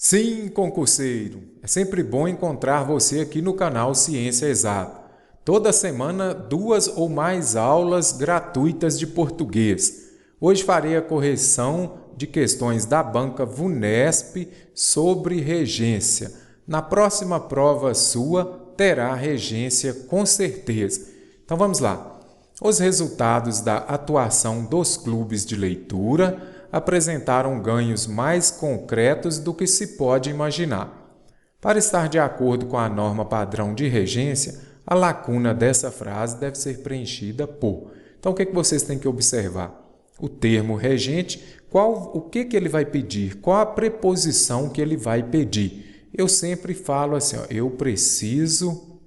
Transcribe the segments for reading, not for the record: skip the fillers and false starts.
Sim, concurseiro, é sempre bom encontrar você aqui no canal Ciência Exata. Toda semana, 2 ou mais aulas gratuitas de português. Hoje farei a correção de questões da banca VUNESP sobre regência. Na próxima prova sua, terá regência com certeza. Então vamos lá. Os resultados da atuação dos clubes de leitura apresentaram ganhos mais concretos do que se pode imaginar. Para estar de acordo com a norma padrão de regência, a lacuna dessa frase deve ser preenchida por. Então, o que vocês têm que observar? O termo regente, o que ele vai pedir? Qual a preposição que ele vai pedir? Eu sempre falo assim, eu preciso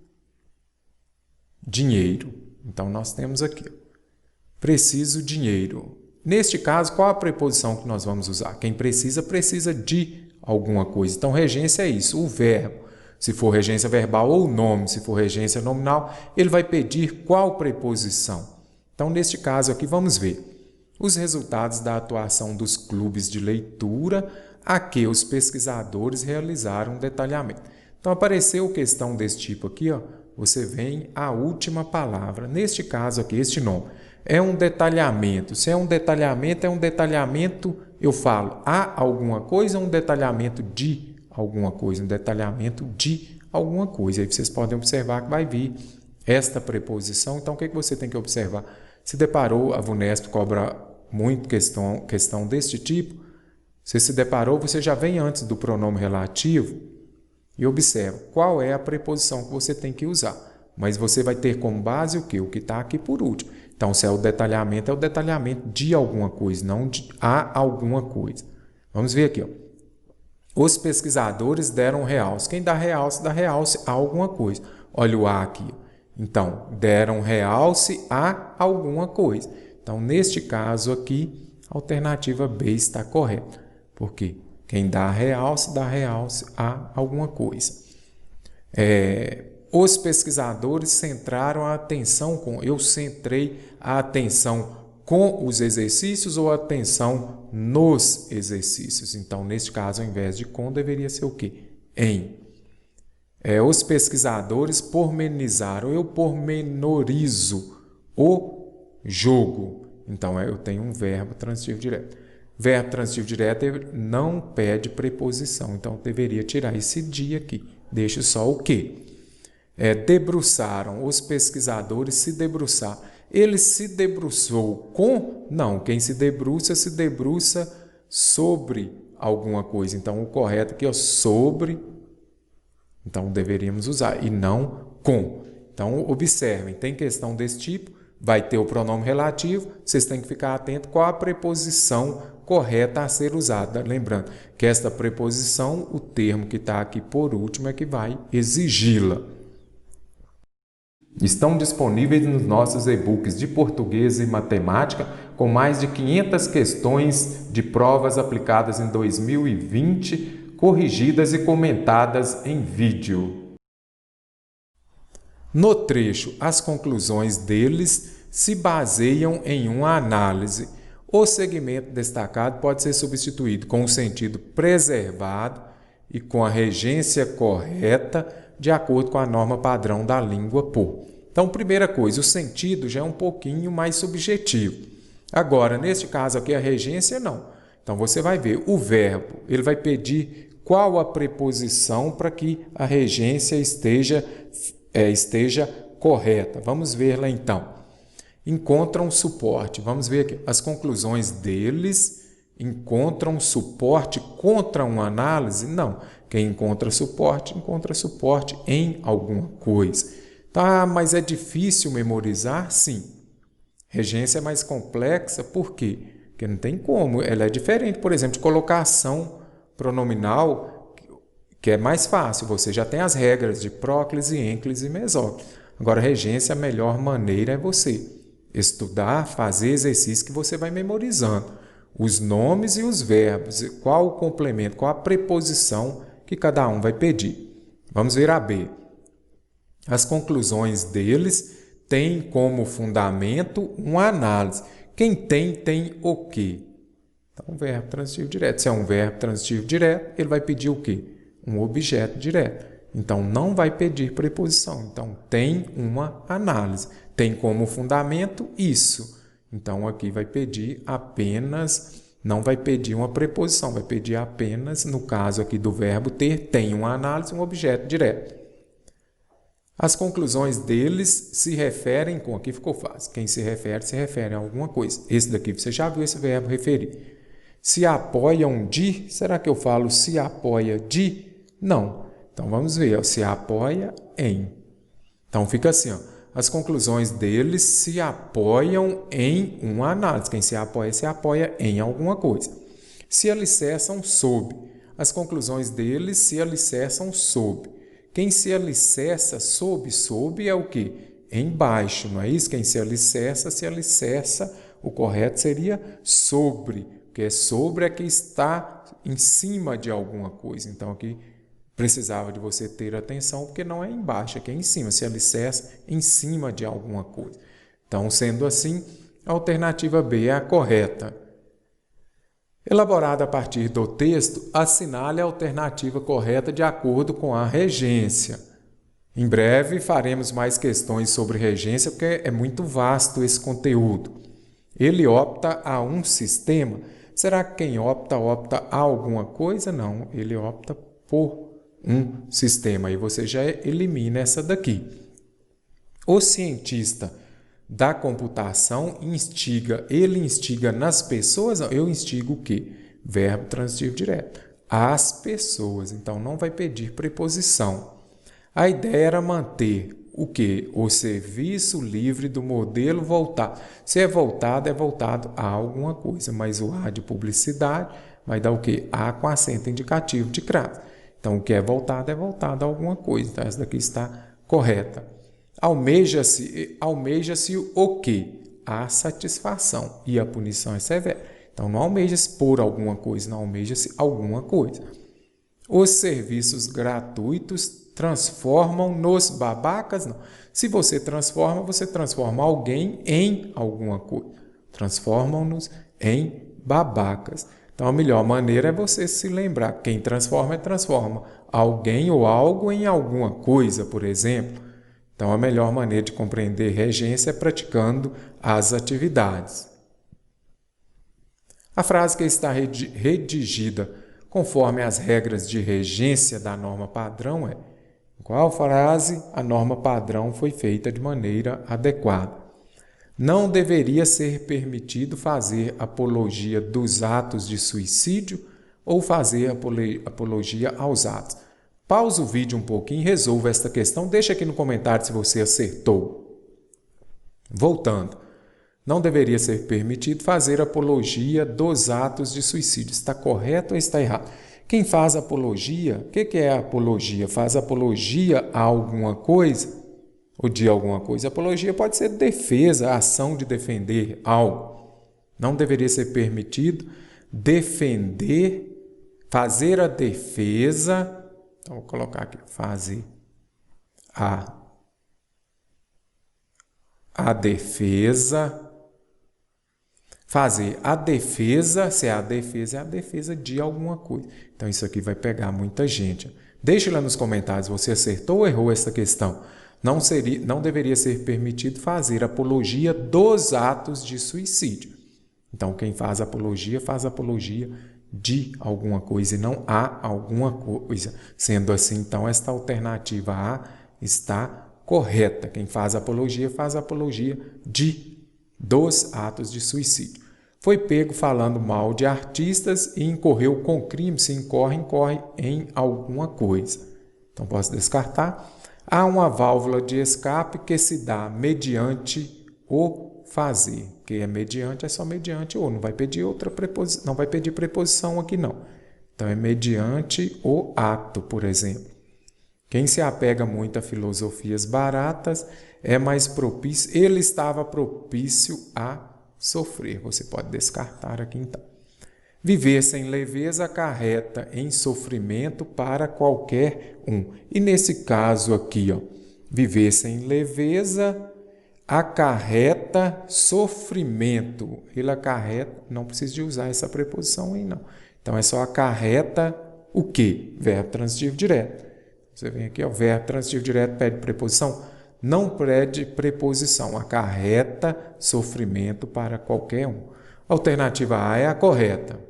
dinheiro. Então, nós temos aqui, preciso dinheiro. Neste caso, qual a preposição que nós vamos usar? Quem precisa, precisa de alguma coisa. Então, regência é isso, o verbo. Se for regência verbal ou nome, se for regência nominal, ele vai pedir qual preposição. Então, neste caso aqui, vamos ver os resultados da atuação dos clubes de leitura a que os pesquisadores realizaram um detalhamento. Então, apareceu questão desse tipo aqui, ó, você vem a última palavra. Neste caso aqui, este nome é um detalhamento. Se é um detalhamento, eu falo a alguma coisa ou um detalhamento de alguma coisa? Um detalhamento de alguma coisa. Aí vocês podem observar que vai vir esta preposição. Então, o que você tem que observar? Se deparou, a VUNESP cobra muito questão deste tipo. Se se deparou, você já vem antes do pronome relativo e observa qual é a preposição que você tem que usar. Mas você vai ter como base o quê? O que está aqui por último. Então, se é o detalhamento de alguma coisa, não de a alguma coisa. Vamos ver aqui, ó. Os pesquisadores deram realce. Quem dá realce a alguma coisa. Olha o a aqui. Então, deram realce a alguma coisa. Então, neste caso aqui, a alternativa B está correta. Por quê? Quem dá realce a alguma coisa. Os pesquisadores centraram a atenção com... Eu centrei a atenção com os exercícios ou a atenção nos exercícios. Então, neste caso, ao invés de com, deveria ser o quê? Em. Os pesquisadores pormenorizaram. Eu pormenorizo o jogo. Então, eu tenho um verbo transitivo direto. Verbo transitivo direto não pede preposição. Então, deveria tirar esse dia aqui. Deixa só o quê? Debruçaram. Os pesquisadores se debruçaram. Ele se debruçou com? Não. Quem se debruça sobre alguma coisa. Então, o correto aqui é sobre. Então, deveríamos usar e não com. Então, observem. Tem questão desse tipo. Vai ter o pronome relativo. Vocês têm que ficar atentos qual a preposição correta a ser usada. Lembrando que esta preposição, o termo que está aqui por último, é que vai exigi-la. Estão disponíveis nos nossos e-books de português e matemática, com mais de 500 questões de provas aplicadas em 2020, corrigidas e comentadas em vídeo. No trecho, as conclusões deles se baseiam em uma análise. O segmento destacado pode ser substituído com o sentido preservado e com a regência correta, de acordo com a norma padrão da língua por. Então, primeira coisa, o sentido já é um pouquinho mais subjetivo. Agora, neste caso aqui, a regência não. Então, você vai ver o verbo, ele vai pedir qual a preposição para que a regência esteja correta. Vamos ver lá então. Encontram suporte. Vamos ver aqui. As conclusões deles encontram suporte contra uma análise? Não. Quem encontra suporte em alguma coisa. Tá, mas é difícil memorizar? Sim. Regência é mais complexa, por quê? Porque não tem como. Ela é diferente, por exemplo, de colocação pronominal, que é mais fácil. Você já tem as regras de próclise, ênclise e mesóclise. Agora, regência, a melhor maneira é você estudar, fazer exercício que você vai memorizando. Os nomes e os verbos, qual o complemento, qual a preposição que cada um vai pedir. Vamos ver a B. As conclusões deles têm como fundamento uma análise. Quem tem o quê? Então, verbo transitivo direto. Se é um verbo transitivo direto, ele vai pedir o quê? Um objeto direto. Então, não vai pedir preposição. Então, tem uma análise. Tem como fundamento isso. Então, aqui vai pedir apenas, não vai pedir uma preposição, vai pedir apenas, no caso aqui do verbo ter, tem uma análise, um objeto direto. As conclusões deles se referem com, aqui ficou fácil, quem se refere a alguma coisa. Esse daqui você já viu esse verbo referir. Se apoiam de, será que eu falo se apoia de? Não. Então, vamos ver, ó, se apoia em. Então, fica assim, ó, as conclusões deles se apoiam em uma análise. Quem se apoia em alguma coisa. Se alicerçam sob. As conclusões deles se alicerçam sob. Quem se alicerça sob é o quê? Embaixo, não é isso? Quem se alicerça, o correto seria sobre, porque sobre é que está em cima de alguma coisa. Então, aqui precisava de você ter atenção, porque não é embaixo, aqui é em cima, se alicerça em cima de alguma coisa. Então, sendo assim, a alternativa B é a correta. Elaborada a partir do texto, assinale a alternativa correta de acordo com a regência. Em breve faremos mais questões sobre regência, porque é muito vasto esse conteúdo. Ele opta a um sistema. Será que quem opta a alguma coisa? Não, ele opta por um sistema. Aí você já elimina essa daqui. O cientista da computação ele instiga nas pessoas, eu instigo o quê? Verbo transitivo direto. As pessoas, então não vai pedir preposição. A ideia era manter o quê? O serviço livre do modelo voltado. Se é voltado a alguma coisa, mas o A de publicidade vai dar o quê? A com acento indicativo de crase. Então, o que é voltado a alguma coisa. Então, essa daqui está correta. Almeja-se o quê? A satisfação. E a punição é severa. Então, não almeja-se por alguma coisa, não almeja-se alguma coisa. Os serviços gratuitos transformam-nos babacas? Não. Se você transforma alguém em alguma coisa. Transformam-nos em babacas. Então, a melhor maneira é você se lembrar. Quem transforma alguém ou algo em alguma coisa, por exemplo. Então, a melhor maneira de compreender regência é praticando as atividades. A frase que está redigida conforme as regras de regência da norma padrão é: qual frase a norma padrão foi feita de maneira adequada? Não deveria ser permitido fazer apologia dos atos de suicídio ou fazer apologia aos atos. Pausa o vídeo um pouquinho e resolva esta questão. Deixa aqui no comentário se você acertou. Voltando. Não deveria ser permitido fazer apologia dos atos de suicídio. Está correto ou está errado? Quem faz apologia, o que é apologia? Faz apologia a alguma coisa ou de alguma coisa? Apologia pode ser defesa, ação de defender algo. Não deveria ser permitido fazer a defesa. Então, vou colocar aqui, fazer a defesa. Fazer a defesa, se é a defesa de alguma coisa. Então, isso aqui vai pegar muita gente. Deixe lá nos comentários, você acertou ou errou essa questão. Não deveria ser permitido fazer apologia dos atos de suicídio. Então, quem faz apologia de alguma coisa e não a alguma coisa. Sendo assim, então, esta alternativa A está correta. Quem faz apologia dos atos de suicídio. Foi pego falando mal de artistas e incorreu com crime. Se incorre em alguma coisa. Então, posso descartar. Há uma válvula de escape que se dá mediante o fazer. Que é mediante, é só mediante ou. Não vai pedir outra preposição, não vai pedir preposição aqui não. Então, é mediante o ato, por exemplo. Quem se apega muito a filosofias baratas é mais propício, ele estava propício a sofrer. Você pode descartar aqui então. Viver sem leveza acarreta em sofrimento para qualquer um. E nesse caso aqui, ó, viver sem leveza acarreta sofrimento. Ele acarreta, não precisa de usar essa preposição aí, não. Então, é só acarreta o quê? Verbo transitivo direto. Você vem aqui, ó, verbo transitivo direto pede preposição? Não pede preposição. Acarreta sofrimento para qualquer um. A alternativa A é a correta.